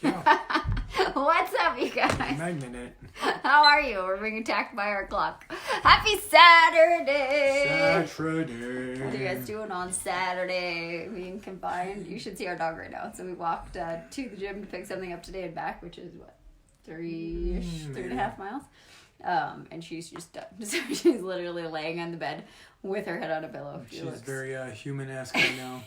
Yeah. What's up, you guys? Magnet. How are you? We're being attacked by our clock. Happy Saturday! Saturday. What are you guys doing on Saturday? Being confined? You should see our dog right now. So we walked to the gym to pick something up today and back, which is what, 3.5 miles? And she's just done. So she's literally laying on the bed with her head on a pillow. She's very human-esque right now.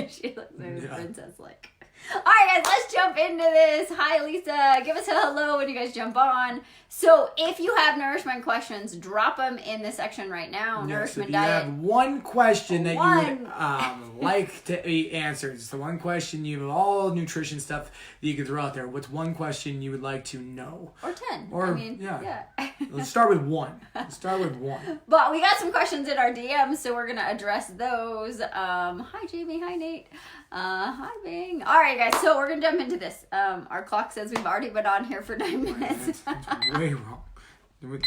She looks very princess-like. Alright guys, let's jump into this. Hi Lisa, give us a hello when you guys jump on. So if you have nourishment questions, drop them in the section right now. Yes, Nourishment if you diet. have one question that you would like to be answered, it's the one question you have all nutrition stuff that you can throw out there. What's one question you would like to know? Or 10. Or, yeah. Let's start with one. But we got some questions in our DMs, so we're going to address those. Hi Jamie, hi Nate. Hi Bing. Alright guys, so we're going to jump into this. Our clock says we've already been on here for 9 minutes. That's way wrong.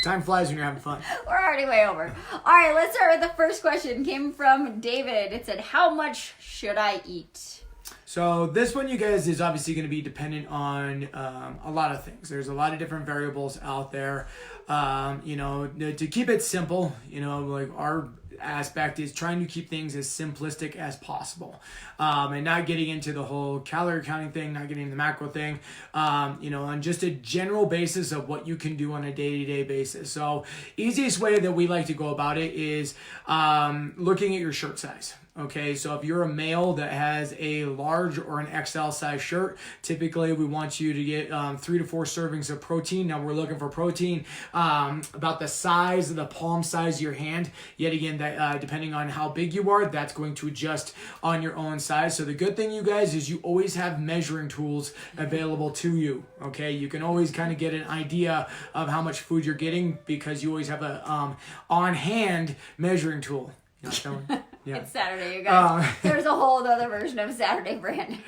Time flies when you're having fun. We're already way over. Alright, let's start with the first question. Came from David. It said, how much should I eat? So this one, you guys, is obviously going to be dependent on a lot of things. There's a lot of different variables out there. To keep it simple, like our aspect is trying to keep things as simplistic as possible, and not getting into the whole calorie counting thing, not getting into the macro thing, on just a general basis of what you can do on a day-to-day basis. So easiest way that we like to go about it is looking at your shirt size. Okay, so if you're a male that has a large or an XL size shirt, typically we want you to get 3 to 4 servings of protein. Now we're looking for protein about the size of the palm size of your hand. Yet again, that depending on how big you are, that's going to adjust on your own size. So the good thing, you guys, is you always have measuring tools available to you. Okay, you can always kind of get an idea of how much food you're getting because you always have a on-hand measuring tool. You know what I'm saying? Yeah. It's Saturday, you guys. There's a whole other version of Saturday, Brandon.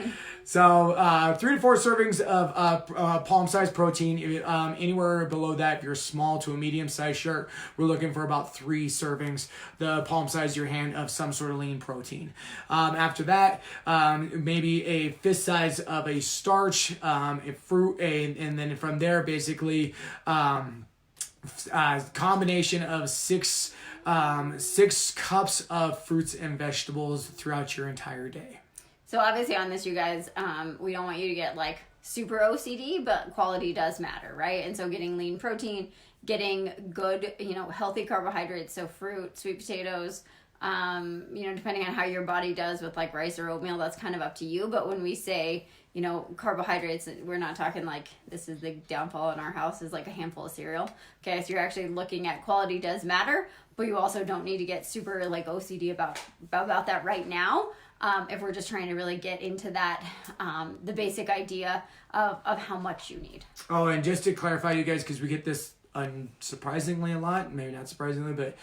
So 3 to 4 servings of palm-sized protein. Anywhere below that, if you're small to a medium-sized shirt, we're looking for about 3 servings, the palm size of your hand, of some sort of lean protein. After that, maybe a fist size of a starch, a fruit, and then from there, basically, combination of 6 cups of fruits and vegetables throughout your entire day. So obviously on this, you guys, we don't want you to get like super OCD, but quality does matter, right? And so getting lean protein, getting good, healthy carbohydrates, so fruit, sweet potatoes, depending on how your body does with like rice or oatmeal, that's kind of up to you. But when we say, carbohydrates, we're not talking like this is the downfall in our house is like a handful of cereal. Okay, so you're actually looking at quality does matter, but you also don't need to get super like OCD about that right now. If we're just trying to really get into that, the basic idea of how much you need. Oh, and just to clarify, you guys, because we get this unsurprisingly a lot, maybe not surprisingly, but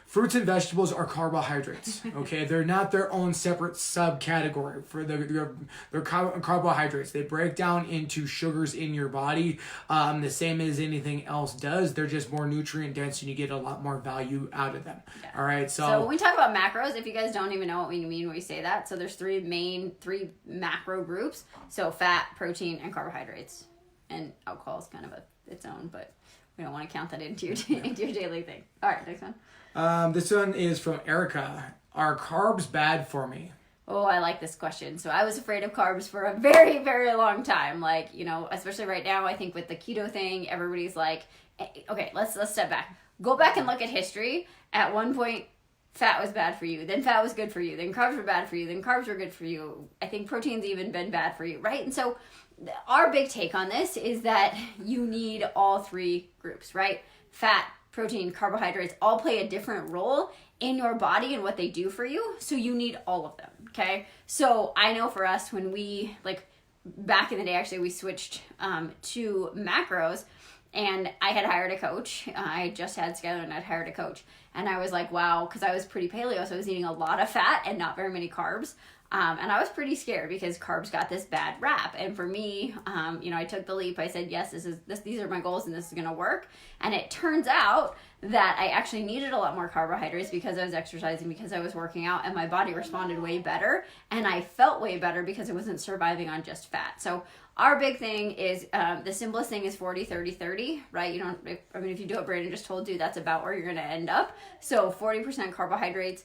fruits and vegetables are carbohydrates. Okay, they're not their own separate subcategory for they're carbohydrates. They break down into sugars in your body, the same as anything else does. They're just more nutrient dense, and you get a lot more value out of them. Yeah. All right, so when we talk about macros, if you guys don't even know what we mean when we say that, so there's 3 macro groups: so fat, protein, and carbohydrates. And alcohol is kind of its own, but we don't want to count that into your daily thing. All right, next one. This one is from Erica. Are carbs bad for me? Oh, I like this question. So I was afraid of carbs for a very, very long time. Like, especially right now, I think with the keto thing, everybody's like, okay, let's step back. Go back and look at history. At one point, fat was bad for you. Then fat was good for you. Then carbs were bad for you. Then carbs were good for you. I think protein's even been bad for you, right? And so our big take on this is that you need all 3 groups, right? Fat, protein, carbohydrates all play a different role in your body and what they do for you. So you need all of them, okay? So I know for us, when we, back in the day, actually, we switched to macros, and I had hired a coach. I just had Skylar and I'd hired a coach. And I was like, wow, because I was pretty paleo, so I was eating a lot of fat and not very many carbs. And I was pretty scared because carbs got this bad rap. And for me, I took the leap. I said, yes, these are my goals and this is going to work. And it turns out that I actually needed a lot more carbohydrates because I was exercising, because I was working out, and my body responded way better. And I felt way better because I wasn't surviving on just fat. So our big thing is, the simplest thing is 40-30-30, right? If you do what Brandon just told you, that's about where you're going to end up. So 40% carbohydrates,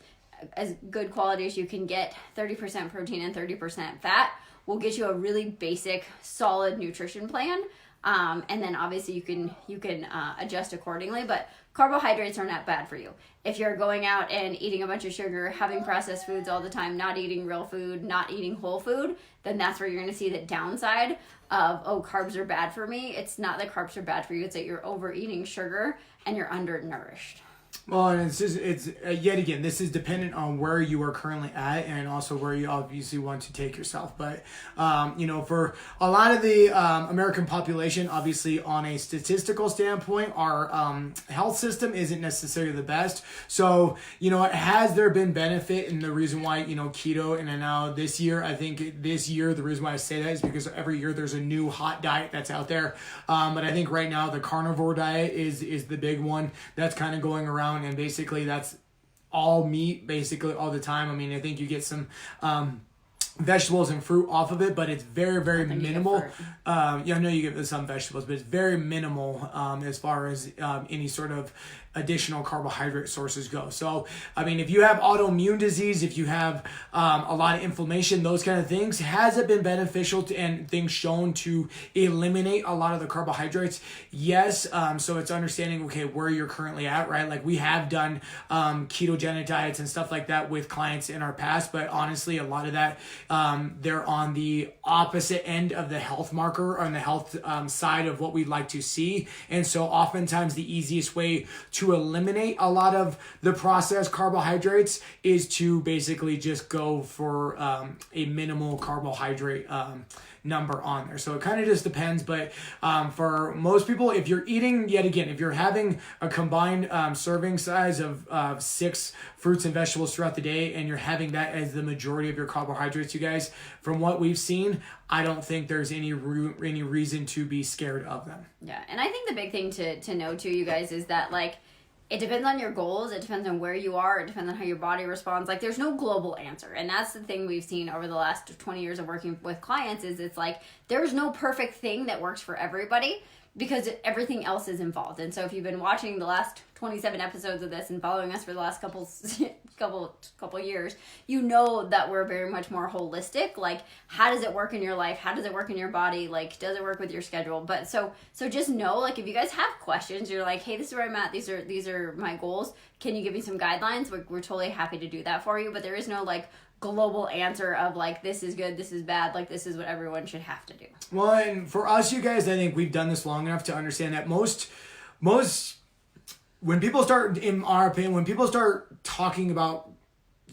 as good quality as you can get, 30% protein and 30% fat will get you a really basic, solid nutrition plan. And then obviously you can adjust accordingly, but carbohydrates are not bad for you. If you're going out and eating a bunch of sugar, having processed foods all the time, not eating real food, not eating whole food, then that's where you're going to see the downside of, oh, carbs are bad for me. It's not that carbs are bad for you. It's that you're overeating sugar and you're undernourished. Well, and it's yet again, this is dependent on where you are currently at and also where you obviously want to take yourself. But, for a lot of the American population, obviously on a statistical standpoint, our health system isn't necessarily the best. So, has there been benefit? And the reason why, keto, and now the reason why I say that is because every year there's a new hot diet that's out there. But I think right now the carnivore diet is the big one that's kind of going around. And basically that's all meat basically all the time. I mean, I think you get some vegetables and fruit off of it, but it's very, very minimal. I know you get some vegetables, but it's very minimal as far as any sort of additional carbohydrate sources go. So, I mean, if you have autoimmune disease, if you have a lot of inflammation, those kind of things, has it been beneficial and things shown to eliminate a lot of the carbohydrates? Yes. So it's understanding, okay, where you're currently at, right? Like we have done ketogenic diets and stuff like that with clients in our past, but honestly, a lot of that, they're on the opposite end of the health marker, on the health side of what we'd like to see. And so oftentimes the easiest way to eliminate a lot of the processed carbohydrates is to basically just go for a minimal carbohydrate number on there. So it kind of just depends, but for most people, if you're eating, yet again, if you're having a combined serving size of 6 fruits and vegetables throughout the day, and you're having that as the majority of your carbohydrates, you guys, from what we've seen, I don't think there's any reason to be scared of them. Yeah, and I think the big thing to know too, you guys, is that like, it depends on your goals. It depends on where you are. It depends on how your body responds. Like, there's no global answer. And that's the thing we've seen over the last 20 years of working with clients is it's like, there's no perfect thing that works for everybody because everything else is involved. And so if you've been watching the last 27 episodes of this and following us for the last couple years, you know that we're very much more holistic. Like, how does it work in your life? How does it work in your body? Like, does it work with your schedule? But so just know, like, if you guys have questions, you're like, hey, this is where I'm at. These are my goals. Can you give me some guidelines? We're totally happy to do that for you. But there is no like global answer of like, this is good, this is bad, like this is what everyone should have to do. Well, and for us, you guys, I think we've done this long enough to understand that most when people start, in our opinion, when people start talking about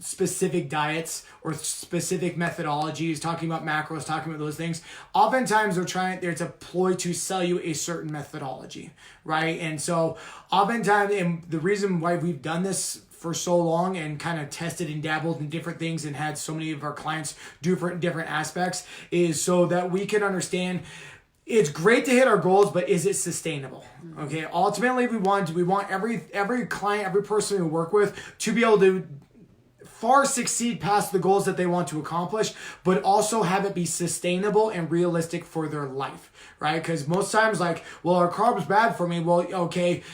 specific diets or specific methodologies, talking about macros, talking about those things, oftentimes it's a ploy to sell you a certain methodology, right? And so oftentimes, and the reason why we've done this for so long and kind of tested and dabbled in different things and had so many of our clients do different aspects is so that we can understand it's great to hit our goals, but is it sustainable? Okay. Ultimately, we want every client, every person we work with to be able to far succeed past the goals that they want to accomplish, but also have it be sustainable and realistic for their life, right? Because most times, like, well, are carbs bad for me? Well, okay.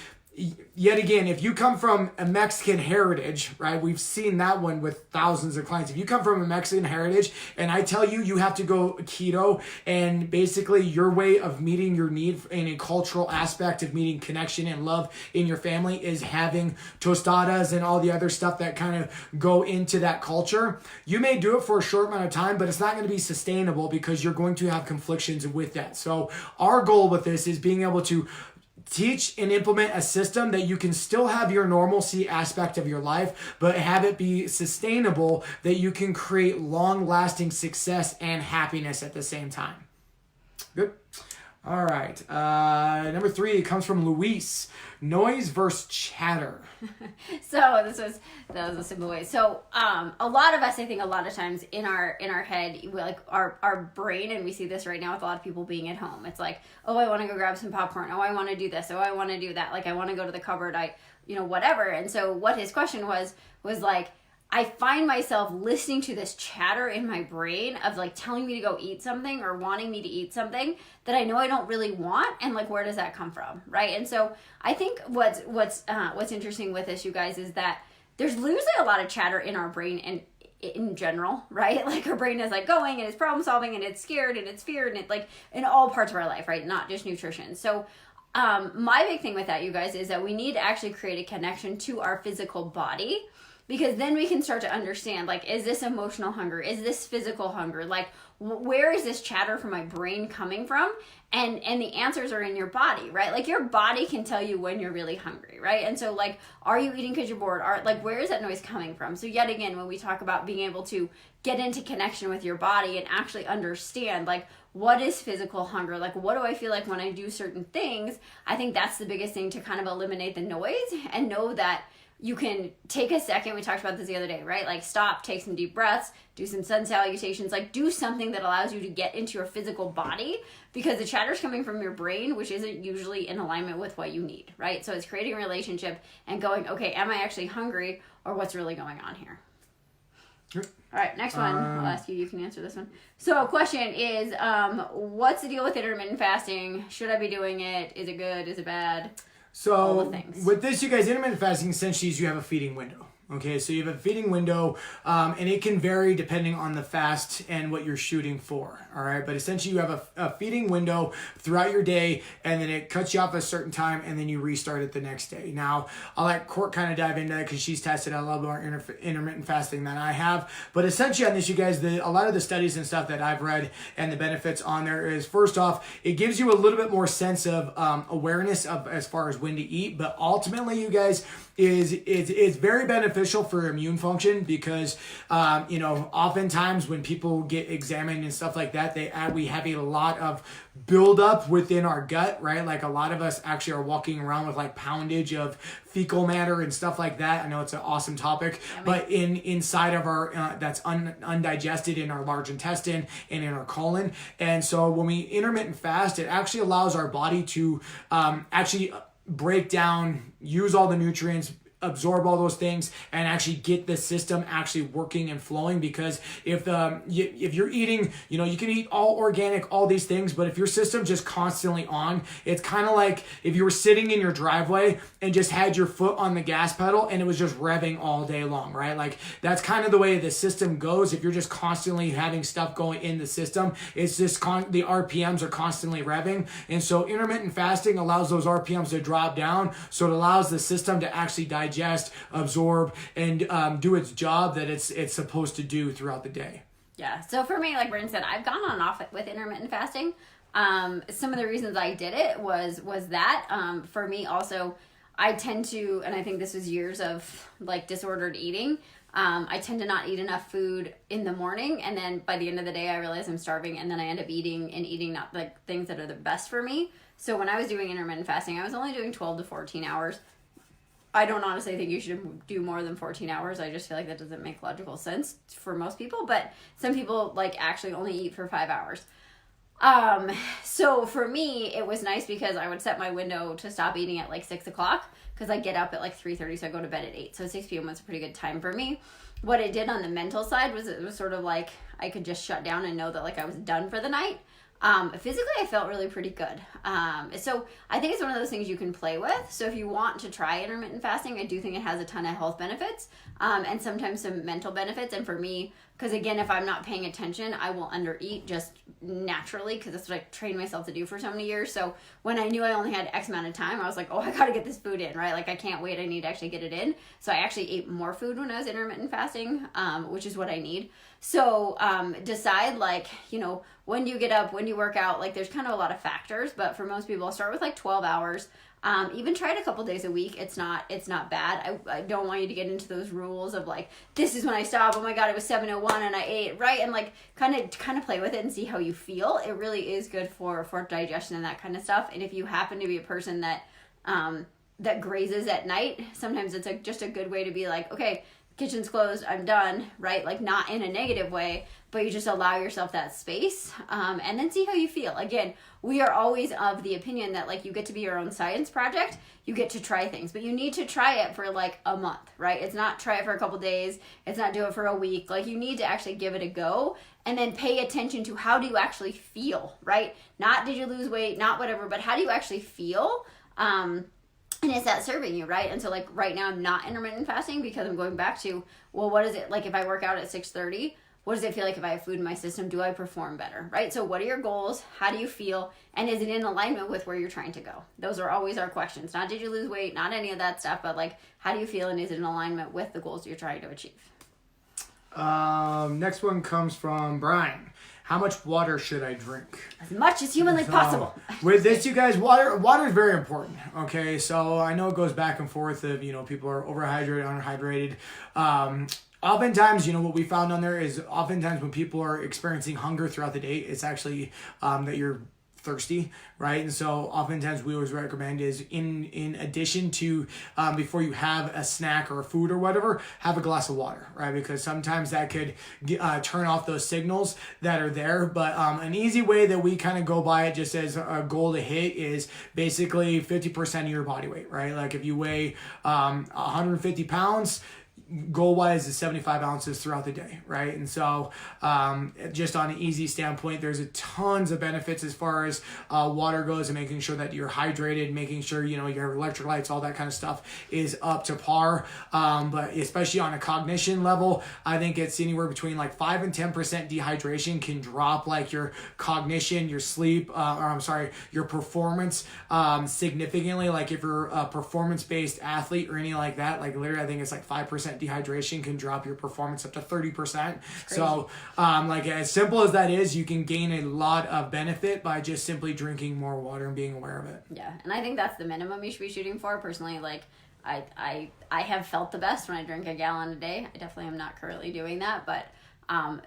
Yet again, if you come from a Mexican heritage, right? We've seen that one with thousands of clients. If you come from a Mexican heritage and I tell you, you have to go keto and basically your way of meeting your need in a cultural aspect of meeting connection and love in your family is having tostadas and all the other stuff that kind of go into that culture. You may do it for a short amount of time, but it's not going to be sustainable because you're going to have conflictions with that. So our goal with this is being able to teach and implement a system that you can still have your normalcy aspect of your life, but have it be sustainable, that you can create long-lasting success and happiness at the same time. Good. All right. Number 3 comes from Luis. Noise versus chatter. So that was a simple way. So a lot of us, I think, a lot of times in our head, we, like our brain, and we see this right now with a lot of people being at home. It's like, oh, I want to go grab some popcorn. Oh, I want to do this. Oh, I want to do that. Like, I want to go to the cupboard. Whatever. And so what his question was like, I find myself listening to this chatter in my brain of like telling me to go eat something or wanting me to eat something that I know I don't really want, and like, where does that come from, right? And so I think what's interesting with this, you guys, is that there's usually a lot of chatter in our brain and in general, right? Like, our brain is like going and it's problem solving and it's scared and it's feared and it, like, in all parts of our life, right? Not just nutrition. So my big thing with that, you guys, is that we need to actually create a connection to our physical body. Because then we can start to understand, like, is this emotional hunger? Is this physical hunger? Like, where is this chatter from my brain coming from? And the answers are in your body, right? Like, your body can tell you when you're really hungry, right? And so, like, are you eating because you're bored? Where is that noise coming from? So yet again, when we talk about being able to get into connection with your body and actually understand, like, what is physical hunger? Like, what do I feel like when I do certain things? I think that's the biggest thing to kind of eliminate the noise and know that you can take a second. We talked about this the other day, right? Like, stop, take some deep breaths, do some sun salutations, like, do something that allows you to get into your physical body, because the chatter's coming from your brain, which isn't usually in alignment with what you need, right? So it's creating a relationship and going, okay, am I actually hungry, or what's really going on here? Sure. All right, next one. I'll ask you. You can answer this one. So, question is, what's the deal with intermittent fasting? Should I be doing it? Is it good? Is it bad? So with this, you guys, intermittent fasting essentially is you have a feeding window. Okay, so you have a feeding window, and it can vary depending on the fast and what you're shooting for, all right? But essentially you have a feeding window throughout your day, and then it cuts you off at a certain time, and then you restart it the next day. Now, I'll let Court kind of dive into that because she's tested out a lot more intermittent fasting than I have. But essentially on this, you guys, a lot of the studies and stuff that I've read and the benefits on there is, first off, it gives you a little bit more sense of awareness of as far as when to eat. But ultimately, you guys, it's very beneficial for immune function because oftentimes when people get examined and stuff like that, we have a lot of buildup within our gut, right? Like, a lot of us actually are walking around with like poundage of fecal matter and stuff like that. I know it's an awesome topic, but inside of our that's undigested in our large intestine and in our colon. And so when we intermittent fast, it actually allows our body to actually break down, use all the nutrients, absorb all those things, and actually get the system actually working and flowing. Because if you're eating, you can eat all organic, all these things, but if your system just constantly on, it's kind of like if you were sitting in your driveway and just had your foot on the gas pedal and it was just revving all day long, right? Like, that's kind of the way the system goes. If you're just constantly having stuff going in the system, it's just the RPMs are constantly revving. And so intermittent fasting allows those RPMs to drop down, so it allows the system to actually digest, absorb, and do its job that it's supposed to do throughout the day. Yeah. So for me, like Brandon said, I've gone on and off with intermittent fasting. Some of the reasons I did it was that for me also, I tend to, and I think this was years of like disordered eating. I tend to not eat enough food in the morning, and then by the end of the day, I realize I'm starving, and then I end up eating not like things that are the best for me. So when I was doing intermittent fasting, I was only doing 12 to 14 hours. I don't honestly think you should do more than 14 hours. I just feel like that doesn't make logical sense for most people, but some people like actually only eat for 5 hours. So for me, it was nice because I would set my window to stop eating at like 6 o'clock, because I get up at like 3:30, so I go to bed at 8. So 6 p.m. was a pretty good time for me. What it did on the mental side was it was sort of like I could just shut down and know that like I was done for the night. Physically, I felt really pretty good. So I think it's one of those things you can play with. So if you want to try intermittent fasting, I do think it has a ton of health benefits, and sometimes some mental benefits. And for me, because again, if I'm not paying attention, I will undereat just naturally, because that's what I trained myself to do for so many years. So when I knew I only had X amount of time, I was like, oh, I got to get this food in, right? Like, I can't wait. I need to actually get it in. So I actually ate more food when I was intermittent fasting, which is what I need. So decide, like, when you get up, when you work out, like, there's kind of a lot of factors, but for most people, I'll start with like 12 hours. Even try it a couple days a week. It's not bad. I don't want you to get into those rules of like, this is when I stop. Oh my God, it was 7:01 and I ate, right? And like kind of play with it and see how you feel. It really is good for digestion and that kind of stuff. And if you happen to be a person that that grazes at night, sometimes it's just a good way to be like, okay, kitchen's closed, I'm done, right? Like not in a negative way, but you just allow yourself that space, and then see how you feel. Again, we are always of the opinion that like you get to be your own science project, you get to try things, but you need to try it for like a month, right? It's not try it for a couple days, it's not do it for a week. Like you need to actually give it a go and then pay attention to how do you actually feel, right? Not did you lose weight, not whatever, but how do you actually feel? And is that serving you, right? And so like right now I'm not intermittent fasting because I'm going back to, well, what is it like if I work out at 6:30? What does it feel like if I have food in my system? Do I perform better, right? So what are your goals? How do you feel? And is it in alignment with where you're trying to go? Those are always our questions. Not did you lose weight, not any of that stuff, but like how do you feel and is it in alignment with the goals you're trying to achieve? Next one comes from Brian. How much water should I drink? As much as humanly possible. With this, you guys, water is very important. Okay, so I know it goes back and forth of, people are overhydrated, underhydrated. Oftentimes, what we found on there is oftentimes when people are experiencing hunger throughout the day, it's actually that you're thirsty, right? And so oftentimes we always recommend is in addition to before you have a snack or a food or whatever, have a glass of water, right? Because sometimes that could turn off those signals that are there. But an easy way that we kind of go by it just as a goal to hit is basically 50% of your body weight, right? Like if you weigh 150 pounds, goal-wise is 75 ounces throughout the day, right? And so just on an easy standpoint, there's a tons of benefits as far as water goes and making sure that you're hydrated, making sure, your electrolytes, all that kind of stuff is up to par. But especially on a cognition level, I think it's anywhere between like 5 and 10% dehydration can drop like your cognition, your sleep, your performance significantly. Like if you're a performance-based athlete or anything like that, like literally I think it's like 5% dehydration can drop your performance up to 30%. So like as simple as that is, you can gain a lot of benefit by just simply drinking more water and being aware of it. Yeah, and I think that's the minimum you should be shooting for. Personally, like I have felt the best when I drink a gallon a day. I definitely am not currently doing that, but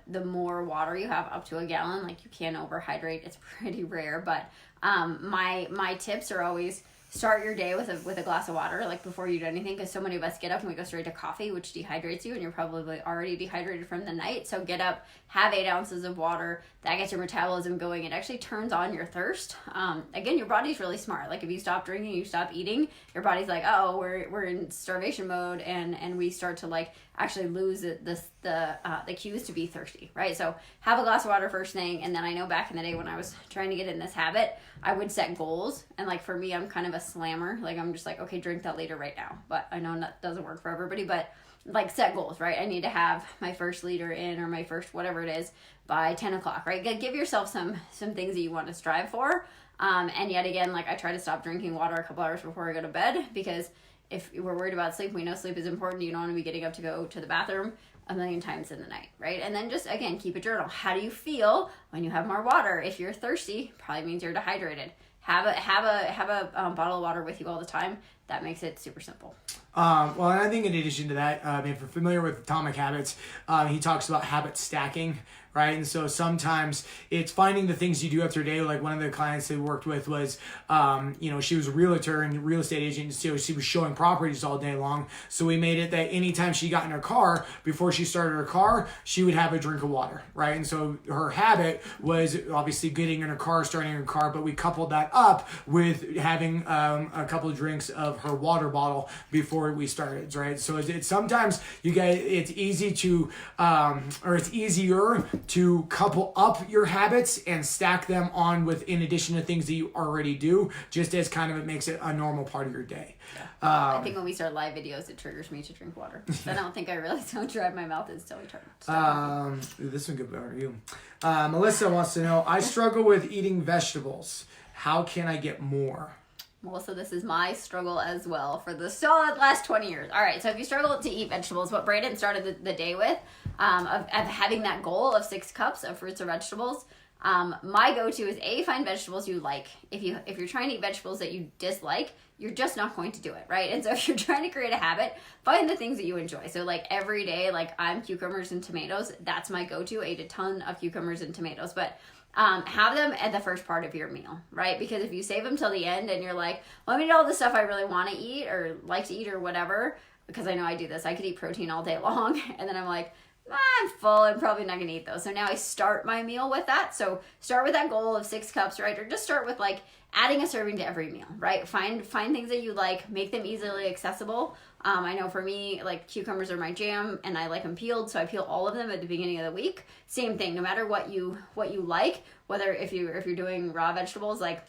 the more water you have, up to a gallon, like you can overhydrate. It's pretty rare, but my tips are always start your day with a glass of water, like before you do anything, because so many of us get up and we go straight to coffee, which dehydrates you, and you're probably already dehydrated from the night. So get up, have 8 ounces of water. That gets your metabolism going. It actually turns on your thirst. Again, your body's really smart. Like if you stop drinking, you stop eating, your body's like, oh, we're in starvation mode, and we start to like actually lose the cues to be thirsty, right? So have a glass of water first thing. And then I know back in the day when I was trying to get in this habit, I would set goals. And like for me, I'm kind of a slammer. Like I'm just like, okay, drink that later right now. But I know that doesn't work for everybody, but like set goals, right? I need to have my first liter in, or my first whatever it is, by 10 o'clock, right? Give yourself some things that you want to strive for. And yet again, like I try to stop drinking water a couple hours before I go to bed, because if we're worried about sleep, we know sleep is important. You don't want to be getting up to go to the bathroom a million times in the night, right? And then just, again, keep a journal. How do you feel when you have more water? If you're thirsty, probably means you're dehydrated. Have a bottle of water with you all the time. That makes it super simple. Well, and I think in addition to that, if you're familiar with Atomic Habits, he talks about habit stacking, right? And so sometimes it's finding the things you do after day. Like one of the clients that we worked with was, she was a realtor and real estate agent, so she was showing properties all day long. So we made it that anytime she got in her car, before she started her car, she would have a drink of water, right? And so her habit was obviously getting in her car, starting her car, but we coupled that up with having a couple of drinks of her water bottle before we started, right? So it's sometimes you guys, it's easy to, or it's easier to couple up your habits and stack them on with, in addition to things that you already do, just as kind of it makes it a normal part of your day. I think when we start live videos, it triggers me to drink water. So I don't think I realize how dry my mouth is until we turn. This one could be for you. Melissa wants to know, I struggle with eating vegetables. How can I get more? Melissa, this is my struggle as well for the solid last 20 years. All right, so if you struggle to eat vegetables, what Brayden started the day with, of having that goal of 6 cups of fruits or vegetables, My go-to is find vegetables you like. If you're trying to eat vegetables that you dislike, you're just not going to do it, right? And so if you're trying to create a habit, find the things that you enjoy. So like every day, like I'm cucumbers and tomatoes. That's my go-to. I eat a ton of cucumbers and tomatoes, but have them at the first part of your meal, right? Because if you save them till the end and you're like, well, I eat all the stuff I really want to eat or like to eat or whatever, because I know I do this. I could eat protein all day long, and then I'm like, I'm full. I'm probably not going to eat those. So now I start my meal with that. So start with that goal of 6 cups, right? Or just start with like adding a serving to every meal, right? Find things that you like, make them easily accessible. I know for me, like cucumbers are my jam, and I like them peeled, so I peel all of them at the beginning of the week. Same thing, no matter what you like, whether if you're doing raw vegetables, like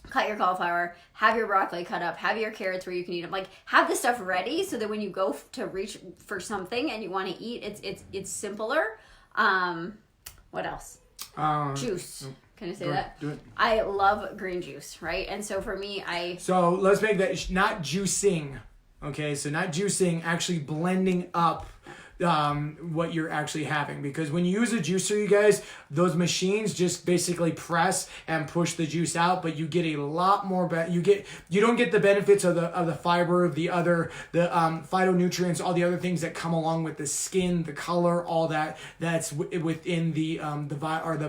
cut your cauliflower, have your broccoli cut up, have your carrots where you can eat them. Like have the stuff ready so that when you go to reach for something and you want to eat, it's simpler. What else? Juice. Can I say that? Do it. I love green juice, right? And so for me, So let's make that not juicing. Okay, so not juicing, actually blending up what you're actually having, because when you use a juicer, you guys, those machines just basically press and push the juice out, but you get a lot more you don't get the benefits of the fiber, the phytonutrients, all the other things that come along with the skin, the color, all that's within the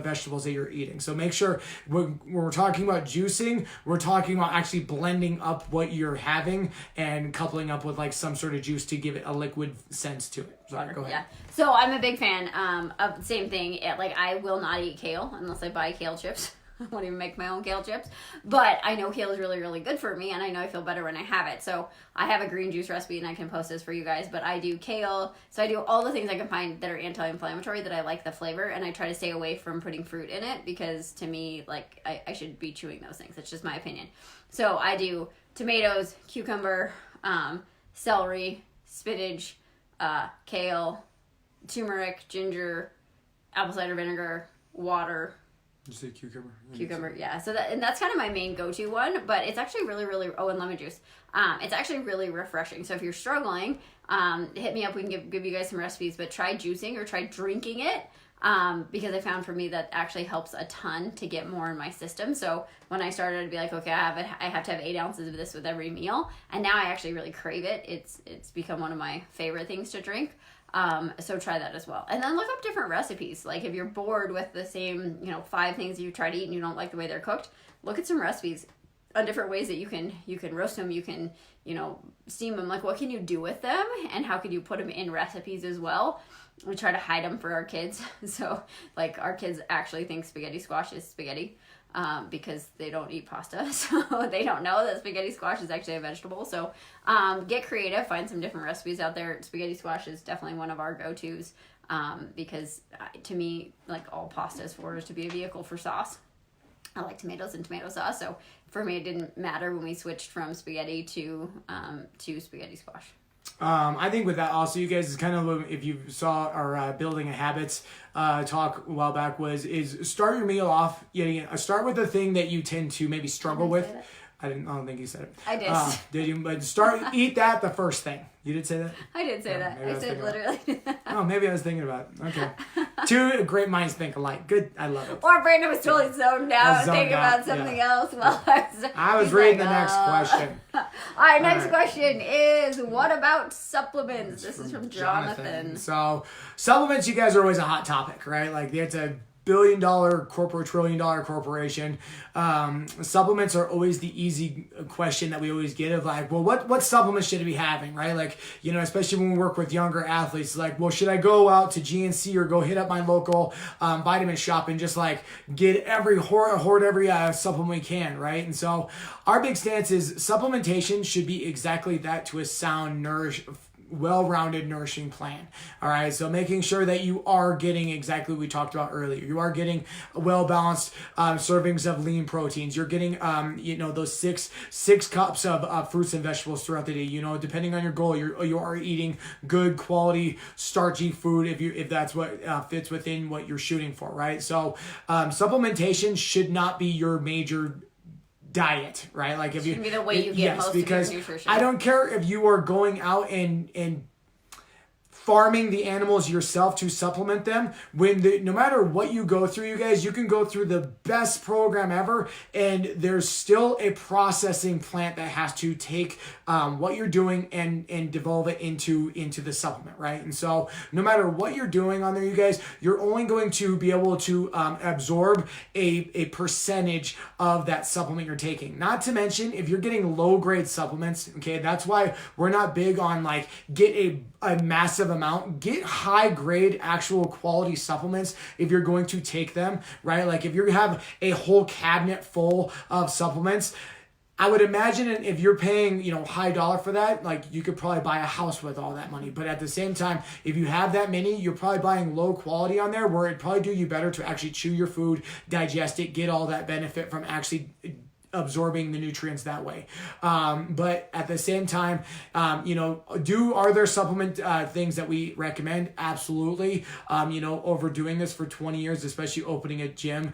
vegetables that you're eating. So make sure when we're talking about juicing, we're talking about actually blending up what you're having and coupling up with like some sort of juice to give it a liquid sense to it. Sorry, go ahead. Yeah. So I'm a big fan of the same thing. Like I will not eat kale unless I buy kale chips. I won't even make my own kale chips. But I know kale is really, really good for me, and I know I feel better when I have it. So I have a green juice recipe, and I can post this for you guys. But I do kale. So I do all the things I can find that are anti-inflammatory that I like the flavor, and I try to stay away from putting fruit in it because to me, like I should be chewing those things. That's just my opinion. So I do tomatoes, cucumber, celery, spinach, kale, turmeric, ginger, apple cider vinegar, water. Did you say cucumber? Cucumber, yeah. So that's kind of my main go-to one, but it's actually really, really, and lemon juice. It's actually really refreshing. So if you're struggling, hit me up. We can give you guys some recipes, but try juicing or try drinking it. Because I found for me that actually helps a ton to get more in my system. So when I started, I'd be like, okay, I have to have 8 ounces of this with every meal. And now I actually really crave it. It's become one of my favorite things to drink. So try that as well. And then look up different recipes. Like if you're bored with the same, 5 things you try to eat and you don't like the way they're cooked, look at some recipes on different ways that you can roast them, you can, steam them. Like what can you do with them and how can you put them in recipes as well? We try to hide them for our kids. So like our kids actually think spaghetti squash is spaghetti because they don't eat pasta. So they don't know that spaghetti squash is actually a vegetable. So get creative, find some different recipes out there. Spaghetti squash is definitely one of our go-tos because to me, like all pasta is for is to be a vehicle for sauce. I like tomatoes and tomato sauce. So for me, it didn't matter when we switched from spaghetti to spaghetti squash. I think with that also, you guys, is kind of, if you saw our building a habits talk a while back, is start your meal off. Start with the thing that you tend to maybe struggle with. I don't think you said it. I did. Did you? But eat that the first thing. You did say that? I did say that. I said literally. Oh, maybe I was thinking about it. Okay. 2 great minds think alike. Good. I love it. Or Brandon was totally zoned out thinking about something else while I was reading the next question. All right, next question is, what about supplements? This is from Jonathan. So, supplements, you guys are always a hot topic, right? Like, it's a billion-dollar corporate, trillion-dollar corporation. Supplements are always the easy question that we always get of like, well, what supplements should I be having, right? Like, especially when we work with younger athletes, like, well, should I go out to GNC or go hit up my local vitamin shop and just like get hoard every supplement we can, right? And so our big stance is supplementation should be exactly that, to a sound, well-rounded, nourishing plan. All right, so making sure that you are getting exactly what we talked about earlier. You are getting well-balanced servings of lean proteins. You're getting, those six cups of fruits and vegetables throughout the day. Depending on your goal, you are eating good quality starchy food if that's what fits within what you're shooting for, right? So supplementation should not be your major diet, right? Like if you be the way you get most of your nutrition. I don't care if you are going out and farming the animals yourself to supplement them, no matter what you go through, you guys, you can go through the best program ever, and there's still a processing plant that has to take what you're doing and devolve it into the supplement, right? And so no matter what you're doing on there, you guys, you're only going to be able to absorb a percentage of that supplement you're taking. Not to mention, if you're getting low grade supplements, okay, that's why we're not big on like get a massive amount. Get high grade actual quality supplements if you're going to take them, right? Like if you have a whole cabinet full of supplements, I would imagine if you're paying, high dollar for that, like you could probably buy a house with all that money. But at the same time, if you have that many, you're probably buying low quality on there, where it'd probably do you better to actually chew your food, digest it, get all that benefit from actually absorbing the nutrients that way. But at the same time, are there supplement things that we recommend? Absolutely. Overdoing this for 20 years, especially opening a gym,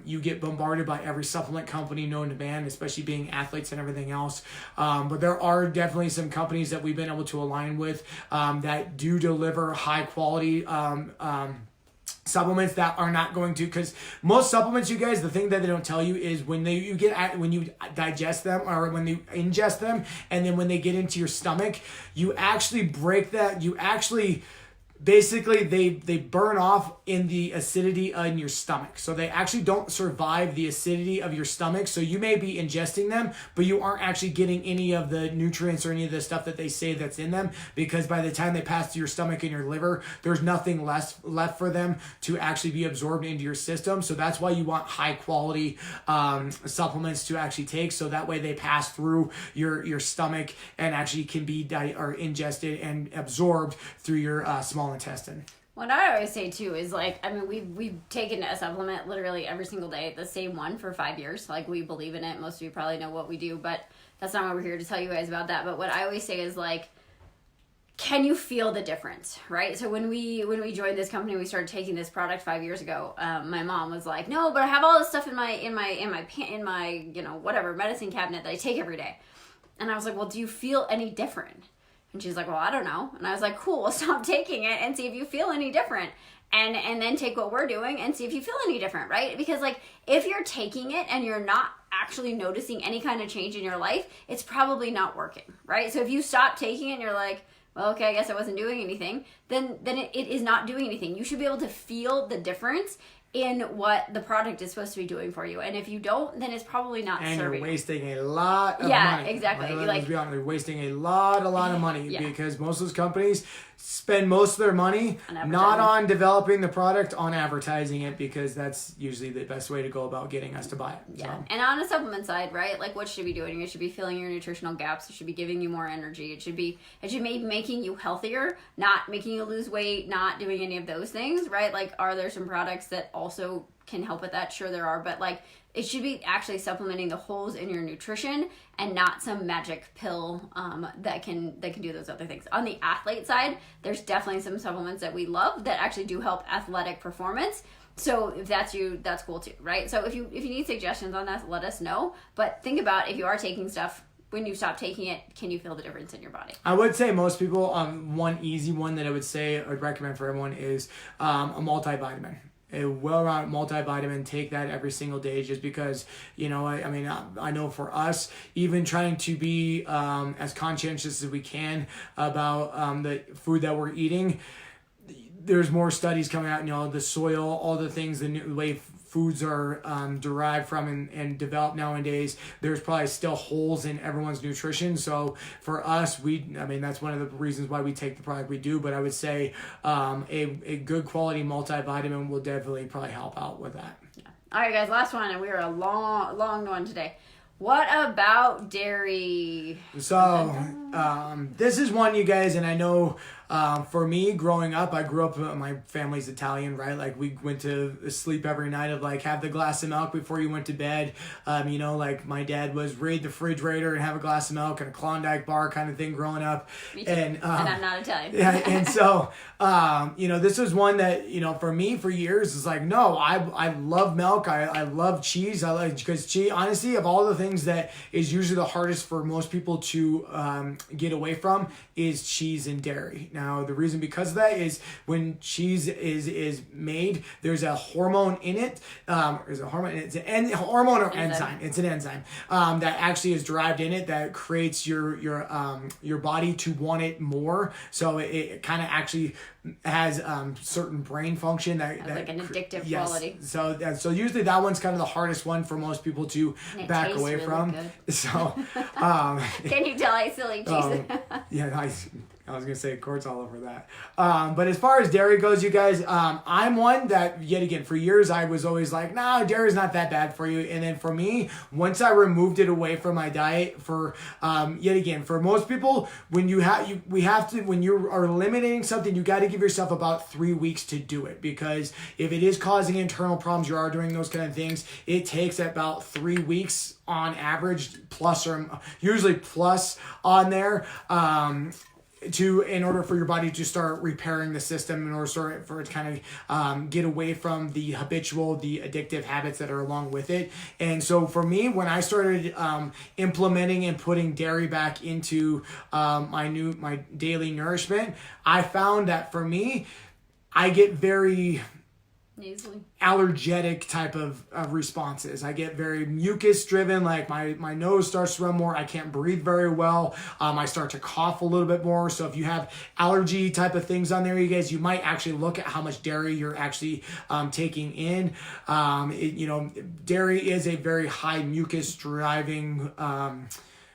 you get bombarded by every supplement company known to man, especially being athletes and everything else. But there are definitely some companies that we've been able to align with that do deliver high quality supplements that are not going to, because most supplements, you guys, the thing that they don't tell you is when you digest them, or when you ingest them, and then when they get into your stomach, you actually break that, basically they burn off in the acidity in your stomach. So they actually don't survive the acidity of your stomach. So you may be ingesting them, but you aren't actually getting any of the nutrients or any of the stuff that they say that's in them, because by the time they pass through your stomach and your liver, there's nothing left for them to actually be absorbed into your system. So that's why you want high quality supplements to actually take, so that way they pass through your stomach and actually can be ingested and absorbed through your small intestine. What I always say too is we've taken a supplement literally every single day, the same one for 5 years. Like, we believe in it. Most of you probably know what we do, but that's not what we're here to tell you guys about that. But what I always say is, like, can you feel the difference, right? So when we joined this company, we started taking this product 5 years ago. My mom was like, "No, but I have all this stuff in my whatever medicine cabinet that I take every day." And I was like, "Well, do you feel any different?" And she's like, "Well, I don't know." And I was like, "Cool, well, stop taking it and see if you feel any different. And then take what we're doing and see if you feel any different," right? Because, like, if you're taking it and you're not actually noticing any kind of change in your life, it's probably not working, right? So if you stop taking it and you're like, "Well, okay, I guess I wasn't doing anything," then it is not doing anything. You should be able to feel the difference in what the product is supposed to be doing for you. And if you don't, then it's probably not serving. And you're wasting a lot of money. Yeah, exactly. You're wasting a lot of money because most of those companies spend most of their money not on developing the product, on advertising it, because that's usually the best way to go about getting us to buy it. Yeah. So. And on a supplement side, right? Like, what should be doing? It should be filling your nutritional gaps. It should be giving you more energy. It should be making you healthier, not making you lose weight, not doing any of those things, right? Like, are there some products that also can help with that? Sure there are, but like, it should be actually supplementing the holes in your nutrition and not some magic pill that can do those other things. On the athlete side, there's definitely some supplements that we love that actually do help athletic performance. So if that's you, that's cool too, right? So if you need suggestions on that, let us know. But think about, if you are taking stuff, when you stop taking it, can you feel the difference in your body? I would say most people, one easy one that I would recommend for everyone is a multivitamin. A well-rounded multivitamin. Take that every single day, just because, I know for us, even trying to be as conscientious as we can about the food that we're eating, there's more studies coming out, the soil, all the things, the way foods are derived from and developed nowadays, there's probably still holes in everyone's nutrition. So for us, that's one of the reasons why we take the product we do. But I would say a good quality multivitamin will definitely probably help out with that. Yeah. All right, guys, last one, and we are a long one today. What about dairy? So this is one, you guys, and I know for me, growing up, I grew up, my family's Italian, right? Like, we went to sleep every night of, like, have the glass of milk before you went to bed. Like, my dad was raid the refrigerator and have a glass of milk and a Klondike bar kind of thing growing up. Me too. And I'm not Italian. Yeah, and so, this was one that, for me, for years, is like, no, I love milk. I love cheese. Because cheese, honestly, of all the things that is usually the hardest for most people to get away from, is cheese and dairy. Now, the reason because of that is when cheese is made, there's a hormone in it. There's a hormone. It's an hormone or enzyme. It's an enzyme that actually is derived in it that creates your body to want it more. So it kind of actually has certain brain function that like an addictive quality. So usually that one's kind of the hardest one for most people to back away really from. Good. So can you tell I silly cheese? Yeah, I was gonna say Court's all over that. But as far as dairy goes, you guys, I'm one that yet again for years I was always like, nah, dairy's not that bad for you. And then for me, once I removed it away from my diet, for yet again for most people, when you when you are eliminating something, you got to give yourself about 3 weeks to do it, because if it is causing internal problems, you are doing those kind of things, it takes about 3 weeks on average, plus or usually plus on there. In order for your body to start repairing the system, in order for it to kind of get away from the addictive habits that are along with it. And so for me, when I started implementing and putting dairy back into my daily nourishment, I found that for me, I get very nasally, allergic type of responses. I get very mucus driven, like my nose starts to run more. I can't breathe very well. I start to cough a little bit more. So if you have allergy type of things on there, you guys, you might actually look at how much dairy you're actually taking in. Dairy is a very high mucus driving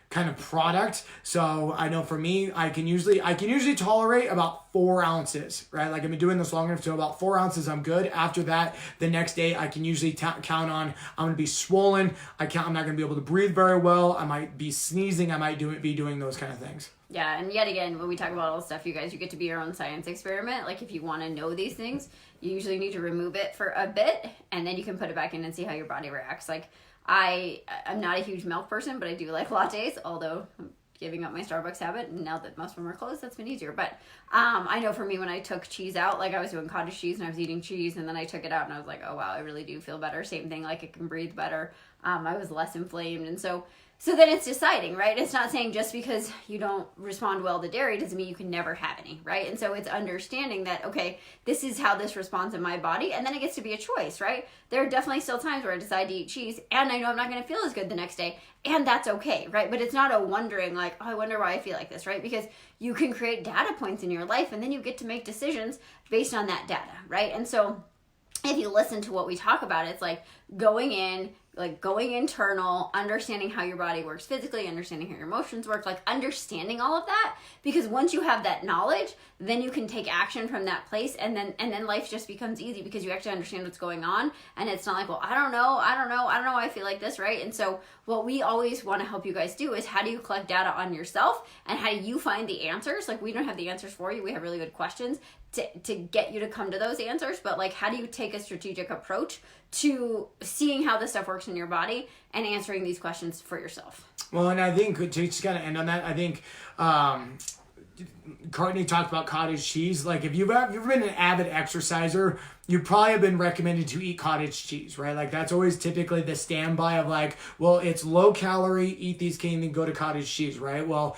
kind of product. So I know for me, I can usually tolerate about 4 ounces, right? Like I've been doing this long enough, so about 4 ounces, I'm good. After that, the next day, I can usually count on, I'm going to be swollen. I'm not going to be able to breathe very well. I might be sneezing. I might be doing those kind of things. Yeah, and yet again, when we talk about all this stuff, you guys, you get to be your own science experiment. Like if you want to know these things, you usually need to remove it for a bit, and then you can put it back in and see how your body reacts. Like I'm not a huge milk person, but I do like lattes, although I'm giving up my Starbucks habit, and now that most of them are closed, that's been easier. But I know for me, when I took cheese out, like I was doing cottage cheese and I was eating cheese, and then I took it out and I was like, oh wow, I really do feel better. Same thing, like I can breathe better. I was less inflamed, and so then it's deciding, right? It's not saying just because you don't respond well to dairy doesn't mean you can never have any, right? And so it's understanding that, okay, this is how this responds in my body, and then it gets to be a choice, right? There are definitely still times where I decide to eat cheese, and I know I'm not going to feel as good the next day, and that's okay, right? But it's not a wondering, like, oh, I wonder why I feel like this, right? Because you can create data points in your life, and then you get to make decisions based on that data, right? And so if you listen to what we talk about, it's like going internal, understanding how your body works physically, understanding how your emotions work, like understanding all of that, because once you have that knowledge, then you can take action from that place, and then life just becomes easy because you actually understand what's going on, and it's not like, well, I don't know why I feel like this, right? And so what we always want to help you guys do is, how do you collect data on yourself, and how do you find the answers? Like, we don't have the answers for you. We have really good questions to get you to come to those answers, but like, how do you take a strategic approach to seeing how this stuff works in your body and answering these questions for yourself? Well, and I think to just kind of end on that, I think Courtney talked about cottage cheese. Like if you've ever been an avid exerciser, you probably have been recommended to eat cottage cheese, right? Like that's always typically the standby of like, well, it's low calorie, eat these and then go to cottage cheese, right? Well,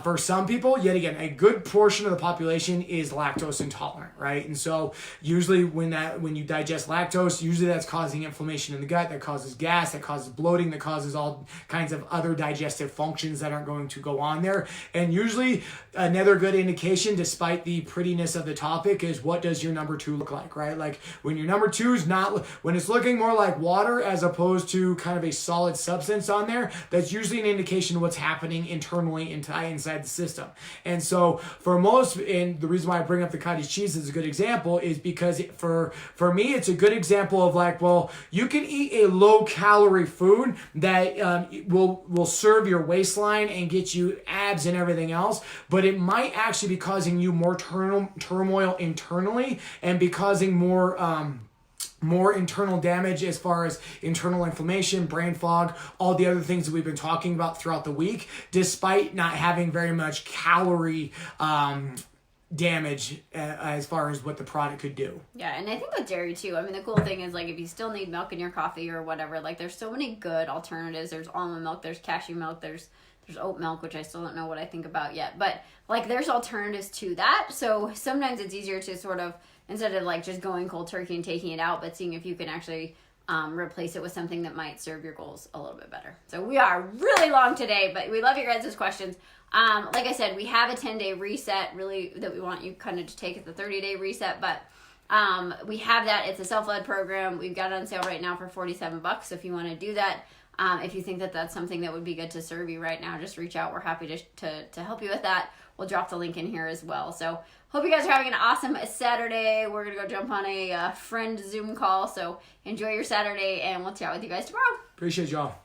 for some people, yet again, a good portion of the population is lactose intolerant, right? And so usually when you digest lactose, usually that's causing inflammation in the gut, that causes gas, that causes bloating, that causes all kinds of other digestive functions that aren't going to go on there. And usually another good indication, despite the prettiness of the topic, is what does your number 2 look like, right? Like when your number 2 is not, when it's looking more like water as opposed to kind of a solid substance on there, that's usually an indication of what's happening internally inside the system. And so for most, and the reason why I bring up the cottage cheese as a good example is because for me, it's a good example of like, well, you can eat a low calorie food that will serve your waistline and get you abs and everything else, but it might actually be causing you more turmoil internally and be causing more internal damage as far as internal inflammation, brain fog, all the other things that we've been talking about throughout the week, despite not having very much calorie damage as far as what the product could do. Yeah, and I think with dairy too, I mean, the cool thing is like if you still need milk in your coffee or whatever, like there's so many good alternatives. There's almond milk, there's cashew milk, there's There's oat milk, which I still don't know what I think about yet. But like there's alternatives to that. So sometimes it's easier to sort of, instead of like just going cold turkey and taking it out, but seeing if you can actually replace it with something that might serve your goals a little bit better. So we are really long today, but we love your guys' questions. Like I said, we have a 10-day reset really that we want you kind of to take as the 30-day reset, but we have that. It's a self-led program. We've got it on sale right now for $47. So if you want to do that, if you think that that's something that would be good to serve you right now, just reach out. We're happy to help you with that. We'll drop the link in here as well. So hope you guys are having an awesome Saturday. We're going to go jump on a friend Zoom call. So enjoy your Saturday, and we'll chat with you guys tomorrow. Appreciate y'all.